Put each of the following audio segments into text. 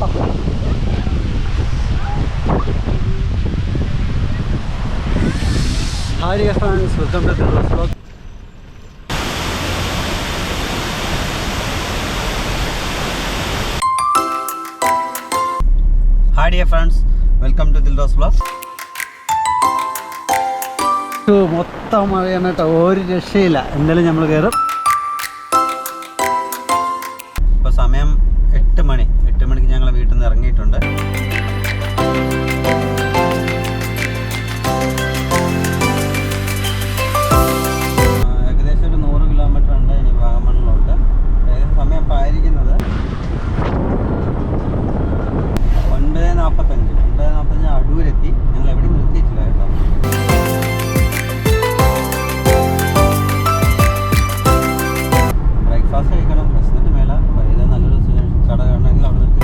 Hi dear friends, welcome to the vlog. Hi dear friends, welcome to Dildos Vlog. മൊത്തം മഴയാണ് കേട്ടോ, ഒരു രക്ഷയില്ല. എന്തായാലും നമ്മൾ കയറും. ഇപ്പോൾ സമയം 8 മണിക്ക് ഞങ്ങൾ വീട്ടിൽ നിന്ന് ഇറങ്ങിയിട്ടുണ്ട്. ഏകദേശം ഒരു 100 കിലോമീറ്റർ ഉണ്ട് ഇനി വാഗമണ്ണിലോട്ട്. ഏകദേശം സമയം ഇപ്പോൾ ആയിരിക്കുന്നത് 9:45 അടൂരെത്തി. ഞങ്ങൾ എവിടെയും നിർത്തിയിട്ടില്ല കേട്ടോ. ബ്രേക്ക്ഫാസ്റ്റ് കഴിക്കണം, പ്രശ്നത്തിന് മേല ഏതാ നല്ലൊരു കട കാണണമെങ്കിൽ അവിടെ നിർത്തി.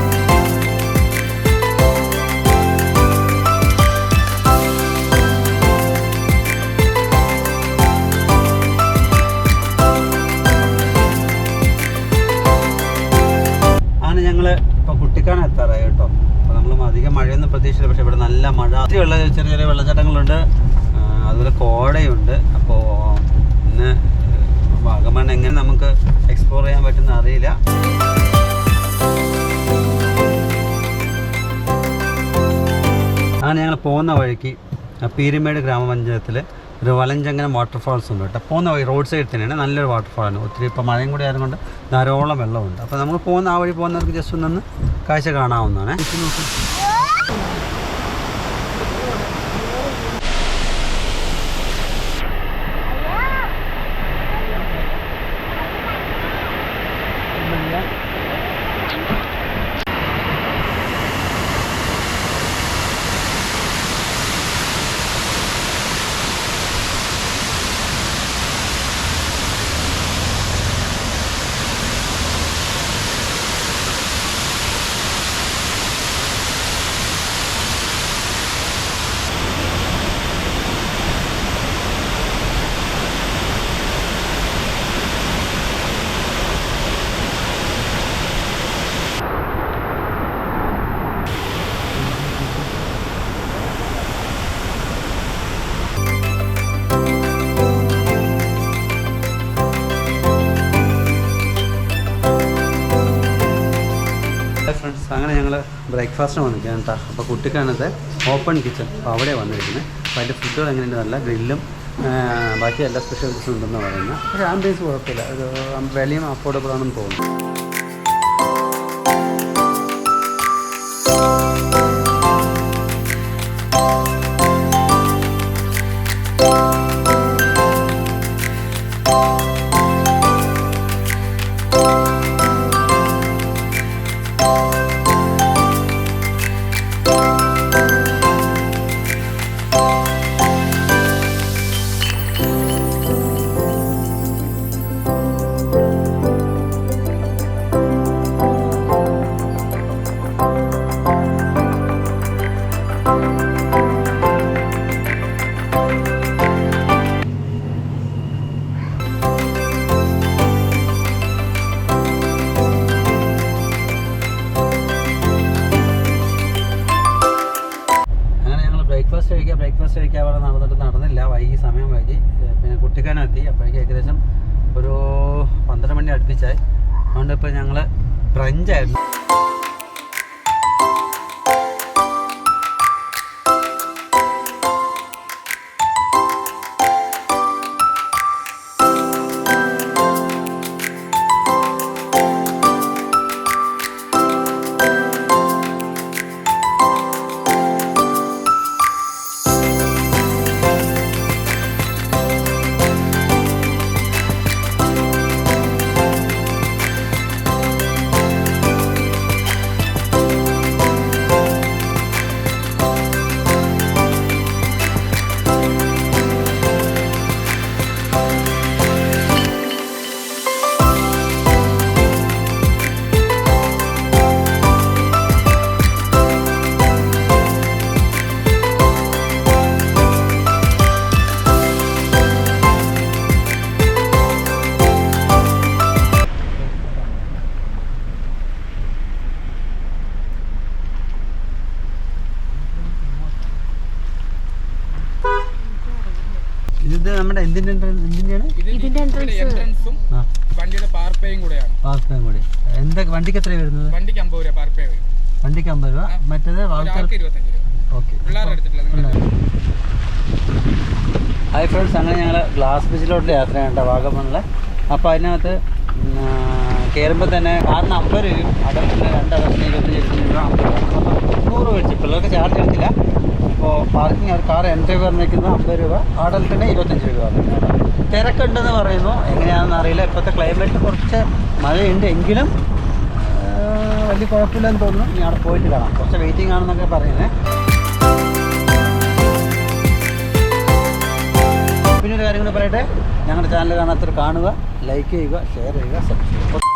അങ്ങനെ ഞങ്ങൾ ഇപ്പോൾ കുട്ടിക്കാനം എത്താറായി കേട്ടോ. അപ്പോൾ നമ്മൾ അധികം മഴയൊന്നും പ്രതീക്ഷിച്ചില്ല, പക്ഷേ ഇവിടെ നല്ല മഴ, ഒത്തിരിയുള്ള ചെറിയ ചെറിയ വെള്ളച്ചാട്ടങ്ങളുണ്ട്, അതുപോലെ കോടയുണ്ട്. അപ്പോൾ ഇന്ന് വാഗമൺ എങ്ങനെ നമുക്ക് എക്സ്പ്ലോർ ചെയ്യാൻ പറ്റുന്ന അറിയില്ല. അങ്ങനെ ഞങ്ങൾ പോകുന്ന വഴിക്ക് പീരുമേട് ഗ്രാമപഞ്ചായത്തിൽ ഒരു വലഞ്ചങ്കനം വാട്ടർഫാൾസ് ഉണ്ട് കേട്ടോ. പോകുന്ന വഴി റോഡ് സൈഡിൽ തന്നെയാണ്, നല്ലൊരു വാട്ടർഫാളാണ്. ഒത്തിരി ഇപ്പോൾ മഴയും കൂടി ആയതുകൊണ്ട് ധാരാളം വെള്ളമുണ്ട്. അപ്പോൾ നമ്മൾ പോകുന്ന ആ വഴി പോകുന്നവർക്ക് ജസ്റ്റ് ഒന്ന് കാഴ്ച കാണാവുന്നതാണ്. ഫ്രണ്ട്സ്, അങ്ങനെ ഞങ്ങൾ ബ്രേക്ക്ഫാസ്റ്റിന് വന്നിരിക്കുകയാണ് കേട്ടോ. അപ്പോൾ കുട്ടിക്കാനത്തെ ഓപ്പൺ കിച്ചൺ, അപ്പോൾ അവിടെ വന്നിരിക്കുന്നത്. അപ്പോൾ അതിൻ്റെ ഫുഡുകൾ എങ്ങനെയുണ്ട്, നല്ല ഗ്രില്ലും ബാക്കി എല്ലാ സ്പെഷ്യാലിറ്റീസും ഉണ്ടെന്ന് പറയുന്നത്. പക്ഷേ ആംബിയൻസ് കുഴപ്പമില്ല, ഒരു വിലയും അഫോർഡബിൾ ആണെന്ന് തോന്നുന്നു. ബ്രേക്ക്ഫാസ്റ്റ് കഴിക്കാൻ അവിടെ നടന്നില്ല, വൈകി, സമയം വൈകി. പിന്നെ കുട്ടിക്കാനം എത്തി. അപ്പോഴേക്കും ഏകദേശം ഒരു 12 മണി അടുപ്പിച്ചായി. അതുകൊണ്ട് ഇപ്പോൾ ഞങ്ങൾ ബ്രഞ്ചായിരുന്നു. ഇത് നമ്മുടെ എന്തിൻ്റെയാണ് എൻട്രൻസും വണ്ടിയുടെ പാർപ്പേയും കൂടെയാണ്. പാർപ്പേയും കൂടി എന്തൊക്കെ വണ്ടിക്ക് എത്രയാണ് വരുന്നത്? വണ്ടിക്ക് 50 രൂപ പാർപ്പേ വരും. വണ്ടിക്ക് 50 രൂപ, മറ്റേത് ആൾക്കാർക്ക് 25 രൂപ. ഓക്കെ. പിള്ളേരെ എടുത്തിട്ടില്ല. ഹായ് ഫ്രണ്ട്സ്, അങ്ങനെ ഞങ്ങൾ ഗ്ലാസ് ബ്രിഡ്ജിലോട്ട് യാത്ര ചെയ്യേണ്ട വാഗമണിൽ. അപ്പോൾ അതിനകത്ത് കയറുമ്പോൾ തന്നെ കാറിന് 50 രൂപയും അടൽറ്റിന് 2 അടൽറ്റിന് 25 രൂപ 50 രൂപ. അപ്പോൾ 100 മേടിച്ചു. പിള്ളേർക്ക് ചാർജ് എടുത്തില്ല. അപ്പോൾ പാർക്കിംഗ് കാർ എൻട്രി പറഞ്ഞിരിക്കുന്നത് 50 രൂപ, അടൽറ്റിന് 25 രൂപ. തിരക്കുണ്ടെന്ന് പറയുന്നു, എങ്ങനെയാണെന്ന് അറിയില്ല. ഇപ്പോഴത്തെ ക്ലൈമറ്റ് കുറച്ച് മഴയുണ്ട്, എങ്കിലും വലിയ കുഴപ്പമില്ലെന്ന് തോന്നുന്നു. ഇനി അവിടെ പോയിട്ട് കാണാം. കുറച്ച് വെയിറ്റിംഗ് ആണെന്നൊക്കെ പറയുന്നത്. പിന്നെ ഒരു കാര്യം കൂടി പറയട്ടെ, ഞങ്ങളുടെ ചാനൽ കാണാത്തവർ കാണുക, ലൈക്ക് ചെയ്യുക, ഷെയർ ചെയ്യുക, സബ്സ്ക്രൈബ് ചെയ്യുക.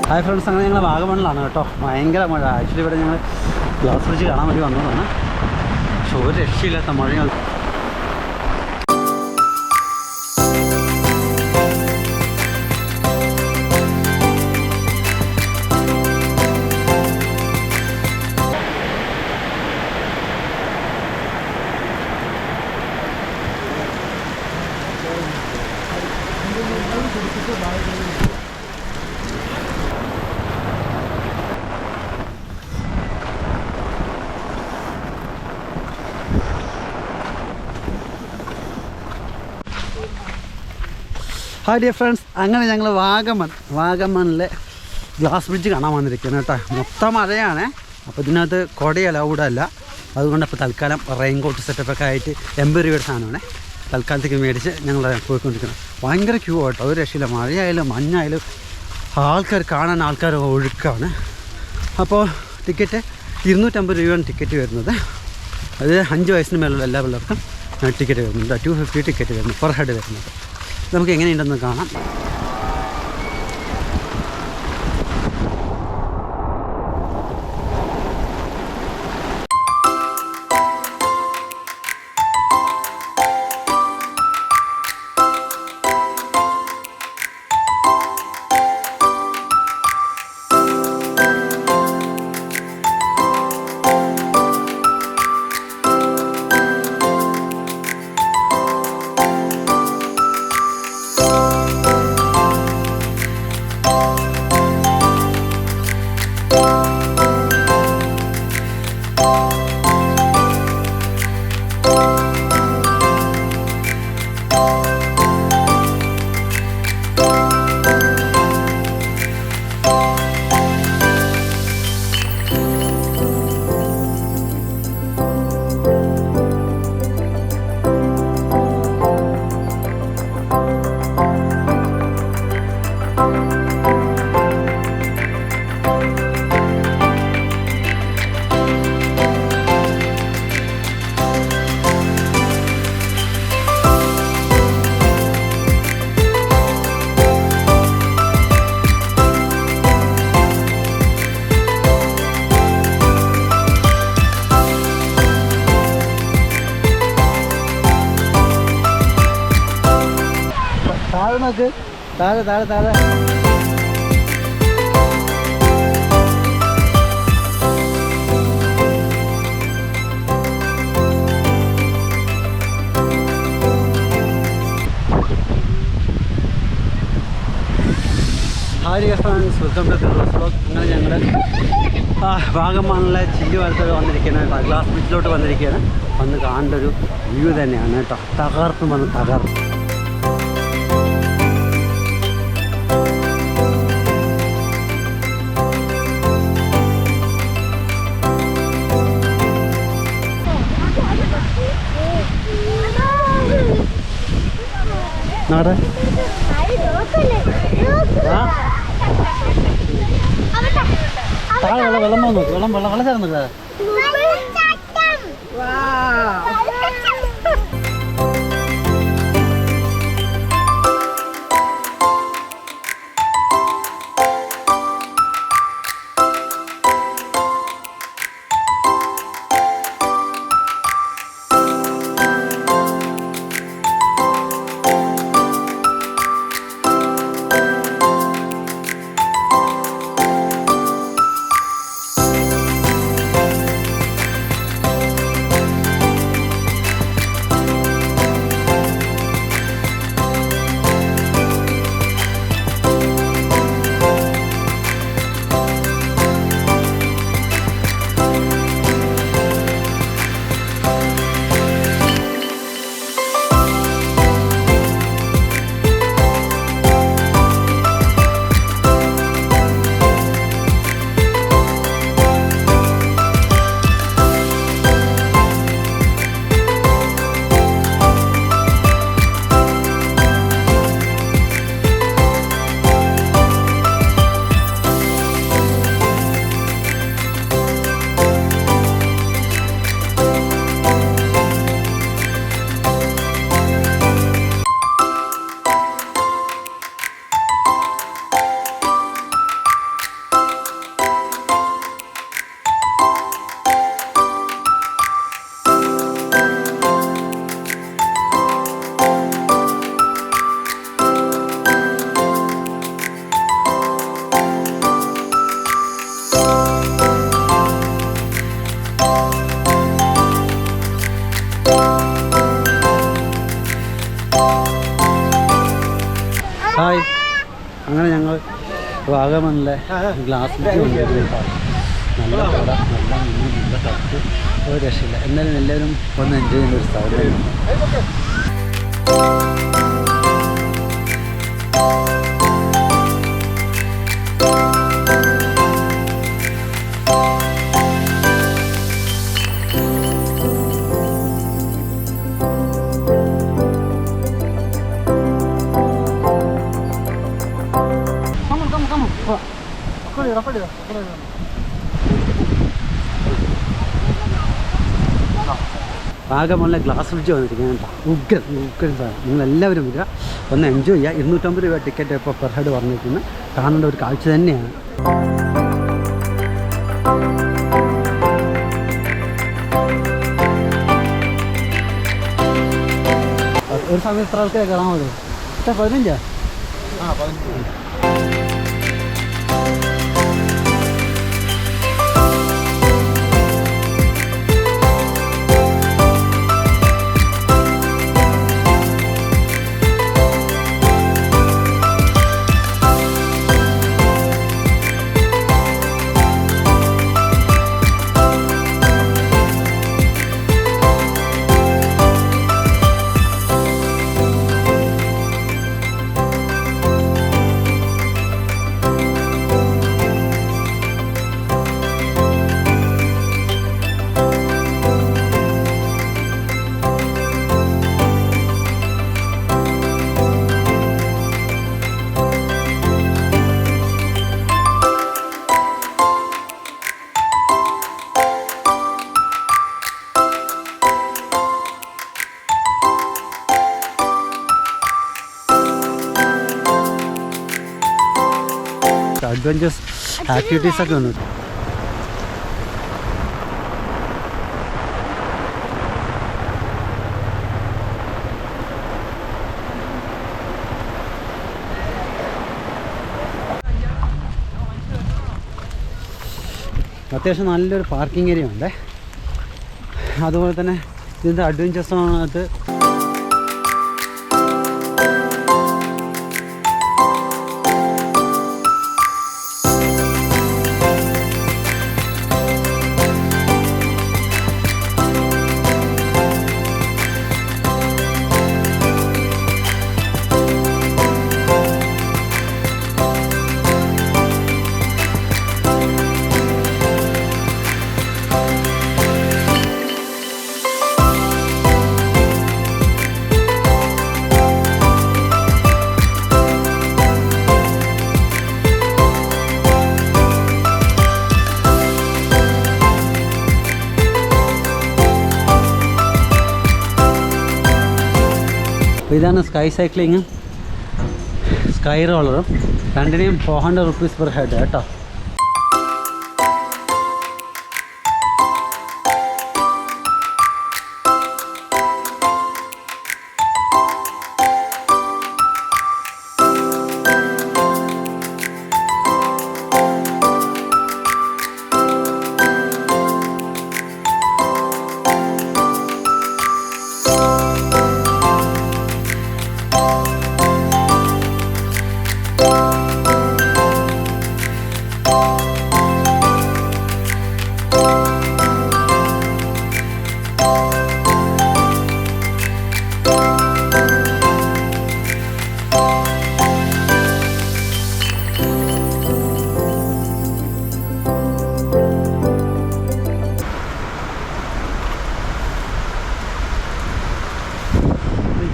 ഹായ് ഫ്രണ്ട്സ്, അങ്ങനെ ഞങ്ങൾ വാഗമണിലാണ് കേട്ടോ. ഭയങ്കര മഴ. ആക്ച്വലി ഇവിടെ ഞങ്ങൾ ഗ്ലാസ് ബ്രിഡ്ജ് കാണാൻ വേണ്ടി വന്നതാണ്. പക്ഷെ ഒരു രക്ഷയില്ലാത്ത മഴയാണ്. ഹായ് ഡിയർ ഫ്രണ്ട്സ്, അങ്ങനെ ഞങ്ങൾ വാഗമണിലെ ഗ്ലാസ് ബ്രിഡ്ജ് കാണാൻ വന്നിരിക്കുന്നത് കേട്ടോ. മൊത്തം മഴയാണ്. അപ്പോൾ ഇതിനകത്ത് കുട അലൗഡല്ല. അതുകൊണ്ട് ഇപ്പോൾ തൽക്കാലം റെയിൻ കോട്ട് സെറ്റപ്പൊക്കെ ആയിട്ട് 80 രൂപയുടെ സാധനമാണ് തൽക്കാലത്തേക്ക് മേടിച്ച് ഞങ്ങൾ പോയിക്കൊണ്ടിരിക്കുന്നത്. ഭയങ്കര ക്യൂ കേട്ടോ, ഒരു രക്ഷയില്ല. മഴയായാലും മഞ്ഞായാലും ആൾക്കാർ കാണാൻ ആൾക്കാർ ഒഴുക്കാണ്. അപ്പോൾ ടിക്കറ്റ് 250 രൂപയാണ് ടിക്കറ്റ് വരുന്നത്. അത് 5 വയസ്സിന് മേലുള്ള എല്ലാ പിള്ളേർക്കും ടിക്കറ്റ് വരുന്നുണ്ട്. 250 ടിക്കറ്റ് വരുന്നു പെർ ഹെഡ് വരുന്നത്. നമുക്ക് എങ്ങനെയുണ്ടെന്ന് കാണാം. നോക്ക്, താഴെ താഴെ താഴെ. Hi friends, welcome to vlog. അങ്ങനെ ഞങ്ങൾ വാഗമണിലെ ചില്ലി വലത്തോട് വന്നിരിക്കുകയാണ്, ഗ്ലാസ് ബ്രിഡ്ജിലോട്ട് വന്നിരിക്കുകയാണ്. വന്ന് കാണേണ്ട ഒരു വ്യൂ തന്നെയാണ് കേട്ടോ. തകർത്തും വന്ന് തകർത്ത്. നാടെ താഴെ വെള്ളം പോകുന്നു, വെള്ളം ചേർന്നില്ല. ഹായ്, അങ്ങനെ ഞങ്ങൾ വാഗമണിലെ ഗ്ലാസ് ബ്രിഡ്ജ് കൊണ്ടുവരുന്നുണ്ട്. നല്ല കട, നല്ല മീൻ, നല്ല തട്ട്, ഒരു രക്ഷയില്ല. എന്നാലും എല്ലാവരും ഒന്ന് എൻജോയ് ചെയ്യുന്ന ഒരു സ്ഥലമാണ്. വാഗമണിലെ ഗ്ലാസ് ബ്രിഡ്ജ് വന്നിരിക്കുകയാണ് കേട്ടോ. ഉഗ്രൻ സാധനം. നിങ്ങളെല്ലാവരും വരിക, ഒന്ന് എൻജോയ് ചെയ്യുക. 250 രൂപ ടിക്കറ്റ് ഇപ്പോൾ പെർ ഹെഡ് പറഞ്ഞിരിക്കുന്നത്. കാണേണ്ട ഒരു കാഴ്ച തന്നെയാണ്. ഒരു സമയം എത്ര ആൾക്കാരെ കാണാൻ പറ്റും? 15? ആ 15. അഡ്വഞ്ചേഴ്സ് ആക്ടിവിറ്റീസൊക്കെ ഉണ്ട്. അത്യാവശ്യം നല്ലൊരു പാർക്കിംഗ് ഏരിയ ഉണ്ട്. അതുപോലെ തന്നെ ഇതിൻ്റെ അഡ്വഞ്ചർ സോണിനകത്ത് ഇതാണ് സ്കൈ സൈക്ലിങ്ങും സ്കൈ റോളറും. രണ്ടിനെയും 400 റുപ്പീസ് പെർ ഹെഡ് കേട്ടോ.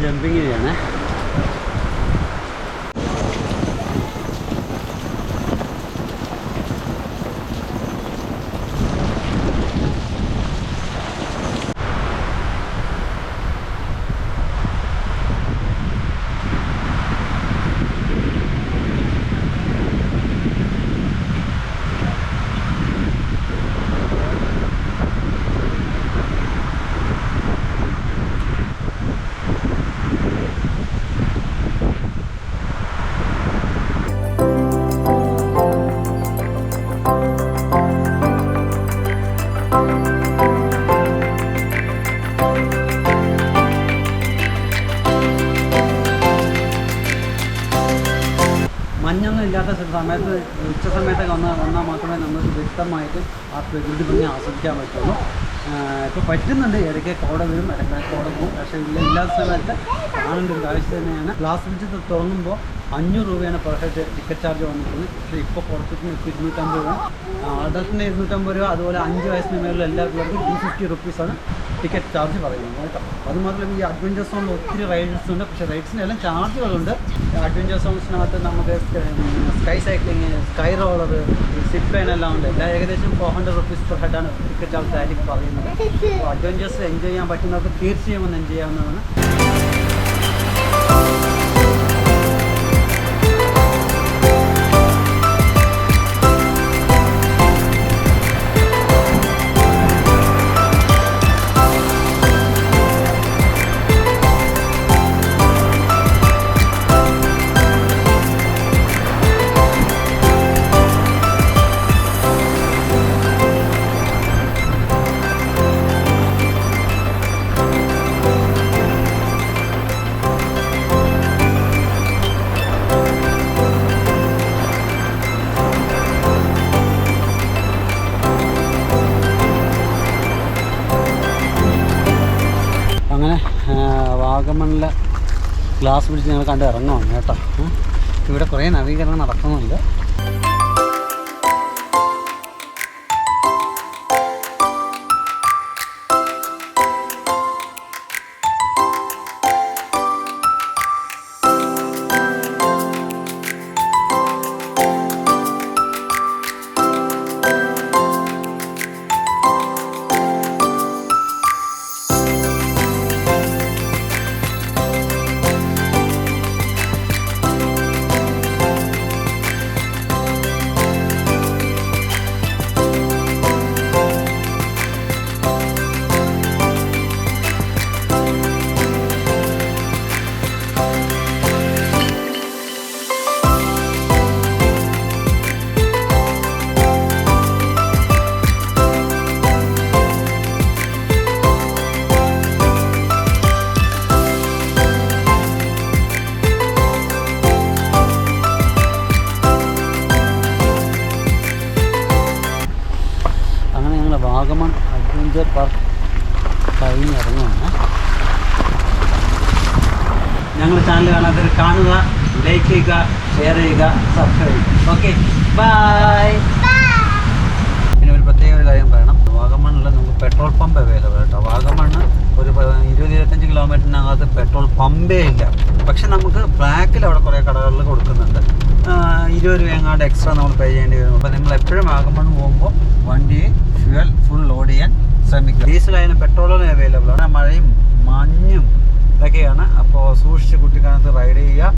ജമ്പിങ് ചെയ്യാണ്. മഞ്ഞൊന്നും ഇല്ലാത്ത സമയത്ത് ഉച്ച സമയത്തൊക്കെ വന്നാൽ മാത്രമേ നമുക്ക് വ്യക്തമായിട്ട് ആ പ്രകൃതി ഭംഗി ആസ്വദിക്കാൻ പറ്റുള്ളൂ. ഇപ്പോൾ പറ്റുന്നുണ്ട്, ഇടയ്ക്ക് കോട വരും, ഇടയ്ക്ക് കോട പോകും. പക്ഷേ ഇല്ലാത്ത സമയത്ത് കാണേണ്ട ഒരു കാഴ്ച തന്നെയാണ്. ഗ്ലാസ് ബ്രിഡ്ജ് തുടങ്ങുമ്പോൾ 500 രൂപയാണ് പെർ ഹെഡ് ടിക്കറ്റ് ചാർജ് വന്നിട്ടുള്ളത്. പക്ഷേ ഇപ്പോൾ പുറത്തേക്ക് 250 രൂപ, അഡൽട്ടിന് 250 രൂപ. അതുപോലെ 5 വയസ്സിന് മേലുള്ള എല്ലാ പിള്ളേർക്കും 250 റുപ്പീസാണ് ടിക്കറ്റ് ചാർജ് പറയുന്നത് കേട്ടോ. അതുമാത്രമല്ല ഈ അഡ്വഞ്ചർ സോണിൽ ഒത്തിരി റൈഡ്സ് ഉണ്ട്. പക്ഷേ റൈഡ്സിനെല്ലാം ചാർജുകളുണ്ട്. അഡ്വഞ്ചർ സോൺസിനകത്ത് നമുക്ക് sky cycling, sky roller, zip line എല്ലാം ഉണ്ട്. എല്ലാം ഏകദേശം 400 റുപ്പീസ് പെർ ഹെഡാണ് ടിക്കറ്റ് ചാർജ് ആയിരിക്കും പറയുന്നത്. അപ്പോൾ അഡ്വഞ്ചേഴ്സ് എൻജോയ് ചെയ്യാൻ പറ്റുന്നവർക്ക് തീർച്ചയായും ഒന്ന് എൻജോയ് ചെയ്യാവുന്നതാണ്. വാഗമണിലെ ഗ്ലാസ് ബ്രിഡ്ജ് ഞങ്ങൾ കണ്ട് ഇറങ്ങുവാണ് കേട്ടോ. ഇവിടെ കുറേ നവീകരണം നടക്കുന്നുണ്ട്. ഞങ്ങൾ വാഗമൺ അഡ്വഞ്ചർ പാർക്ക് കഴിഞ്ഞ് ഇറങ്ങുവാണ്. ഞങ്ങൾ ചാനൽ കാണാത്തവർ കാണുക, ലൈക്ക് ചെയ്യുക, ഷെയർ ചെയ്യുക, സബ്സ്ക്രൈബ് ചെയ്യുക. Okay, bye. പിന്നെ ഒരു പ്രത്യേക ഒരു കാര്യം പറയണം, വാഗമണ്ണിൽ നമുക്ക് പെട്രോൾ പമ്പ് അവൈലബിൾ കേട്ടോ. വാഗമണ്ണ് ഒരു 20-25 കിലോമീറ്ററിനകത്ത് പെട്രോൾ പമ്പേ ഇല്ല. പക്ഷെ നമുക്ക് ബ്ലാക്കിൽ അവിടെ കുറേ കടകളിൽ കൊടുക്കുന്നുണ്ട്. 20 രൂപ എങ്ങാണ്ട് എക്സ്ട്രാ നമ്മൾ പേ ചെയ്യേണ്ടി വരും. അപ്പോൾ നിങ്ങൾ എപ്പോഴും വാഗമണ്ണ് പോകുമ്പോൾ വണ്ടിയെ ഫ്യൂവൽ ഫുൾ ലോഡ് ചെയ്യാൻ ശ്രമിക്കുക. ഡീസലായാലും പെട്രോളും അവൈലബിൾ ആണ്. മഴയും മഞ്ഞും ഇതൊക്കെയാണ്. അപ്പോൾ സൂക്ഷിച്ച് കുട്ടിക്കാലത്ത് റൈഡ് ചെയ്യുക.